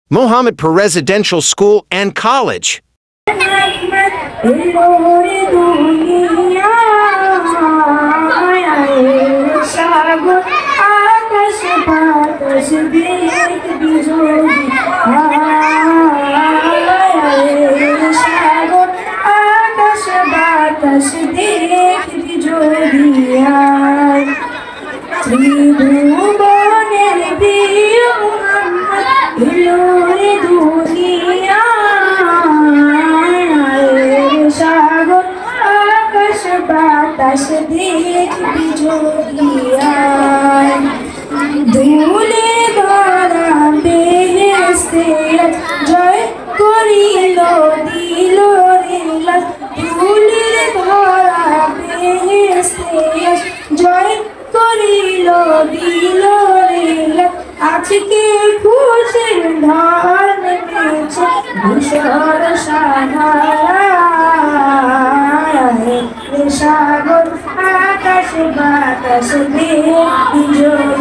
Mohammed Residential School and College. ধুলে ভরা বেহেশতে জয় করিল দিল রে লাল। ধুলে ভরা বেহেশতে জয় করিল দিল রে লাল। আজকে খুশির ঢল নেমেছে ধূসর সাহারায়। সাগর আকাশ বাতাস দেখি যদি